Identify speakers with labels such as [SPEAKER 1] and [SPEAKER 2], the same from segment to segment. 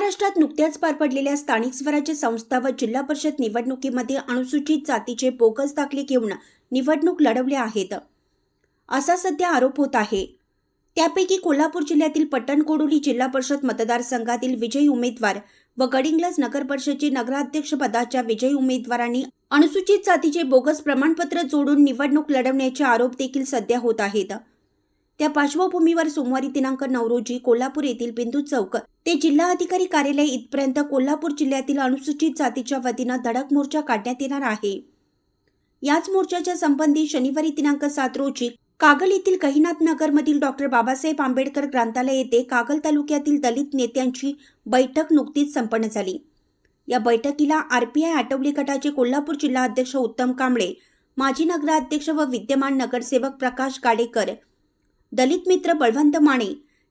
[SPEAKER 1] महाराष्ट्रात नुकत्याच पार पडलेल्या स्थानिक स्वराज्य संस्था व जिल्हा परिषद निवडणुकीमध्ये अनुसूचित जातीचे बोगस दाखले घेऊन निवडणूक लढवल्या आहेत असा सध्या आरोप होत आहे। त्यापैकी कोल्हापूर जिल्ह्यातील पट्टणकोडोली जिल्हा परिषद मतदारसंघातील विजयी उमेदवार व गडिंग्लज नगर परिषदेचे नगराध्यक्ष पदाच्या विजयी उमेदवारांनी अनुसूचित जातीचे बोगस प्रमाणपत्र जोडून निवडणूक लढवण्याचे आरोप देखील सध्या होत आहेत। त्या पार्श्वभूमीवर सोमवारी दिनांक 9 रोजी कोल्हापूर येथील बिंदू चौक ते जिल्हा अधिकारी कार्यालय इथपर्यंत कोल्हापूर जिल्ह्यातील अनुसूचित जातीच्या वतीने धडक मोर्चा काढण्यात येणार आहे। याच मोर्चाच्या संबंधी शनिवारी दिनांक 7 रोजी कागल येथील गहिनाथ नगरमधील डॉक्टर बाबासाहेब आंबेडकर ग्रंथालय येथे कागल तालुक्यातील दलित नेत्यांची बैठक नुकतीच संपन्न झाली। या बैठकीला आरपीआय आठवले गटाचे कोल्हापूर जिल्हा अध्यक्ष उत्तम कांबळे, माजी नगराध्यक्ष व विद्यमान नगरसेवक प्रकाश गाडेकर, दलित मित्र बळवंत माने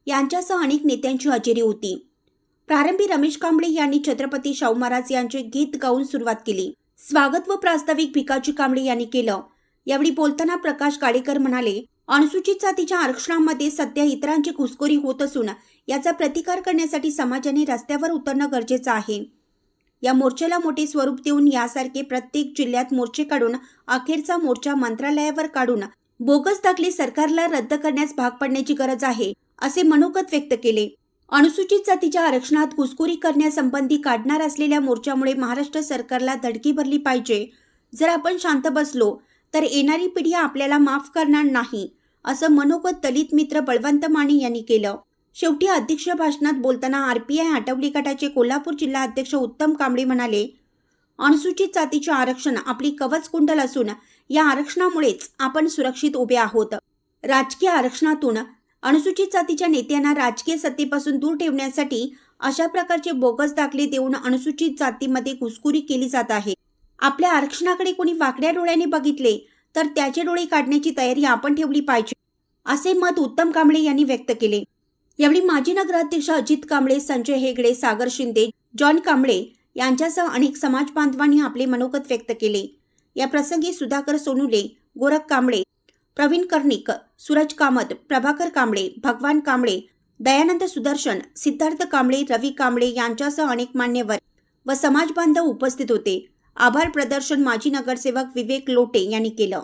[SPEAKER 1] यांच्यासह अनेक नेत्यांची हजेरी होती। प्रारंभी रमेश कांबळे यांनी छत्रपती शाहू महाराज यांचे गीत गाऊन सुरुवात केली। स्वागत व प्रास्ताविक भिकाजी कांबळे यांनी केलं। यावेळी बोलताना प्रकाश गाडेकर म्हणाले, अनुसूचित जातीच्या आरक्षणामध्ये सध्या इतरांची घुसखोरी होत असून याचा प्रतिकार करण्यासाठी समाजाने रस्त्यावर उतरणं गरजेचं आहे। या मोर्चाला मोठे स्वरूप देऊन यासारखे प्रत्येक जिल्ह्यात मोर्चे काढून अखेरचा मोर्चा मंत्रालयावर काढून बोगस दाखले सरकारला रद्द करण्यास भाग पडण्याची गरज आहे असे मनोगत व्यक्त केले। अनुसूचित जातीच्या आरक्षणात घुसखोरी करण्यासंबंधी काढणार असलेल्या मोर्चामुळे महाराष्ट्र सरकारला धडकी भरली पाहिजे। जर आपण शांत बसलो तर येणारी पिढी आपल्याला माफ करणार नाही असं मनोगत दलित मित्र बळवंत माने यांनी केलं। शेवटी अध्यक्ष भाषणात बोलताना आरपीआय आठवले गटाचे कोल्हापूर जिल्हा अध्यक्ष उत्तम कांबळे म्हणाले, अनुसूचित जातीचे आरक्षण आपली कवच कुंडल असून या आरक्षणामुळेच आपण सुरक्षित उभे आहोत। राजकीय आरक्षणातून अनुसूचित जातीच्या नेत्यांना राजकीय सत्तेपासून दूर ठेवण्यासाठी अशा प्रकारचे बोगस दाखले देऊन अनुसूचित जातीमध्ये घुसखोरी केली जात आहे। आपल्या आरक्षणाकडे कोणी वाकड्या डोळ्याने बघितले तर त्याचे डोळे काढण्याची तयारी आपण ठेवली पाहिजे असे मत उत्तम कांबळे यांनी व्यक्त केले। यावेळी माजी नगराध्यक्ष अजित कांबळे, संजय हेगडे, सागर शिंदे, जॉन कांबळे यांच्यासह अनेक समाज बांधवांनी आपले मनोगत व्यक्त केले। या प्रसंगी सुधाकर सोनुले, गोरख कांबळे, प्रवीण कर्णिक, सूरज कामत, प्रभाकर कांबळे, भगवान कांबळे, दयानंद सुदर्शन, सिद्धार्थ कांबळे, रवी कांबळे यांच्यासह अनेक मान्यवर व समाज बांधव उपस्थित होते। आभार प्रदर्शन माजी नगरसेवक विवेक लोटे यांनी केलं।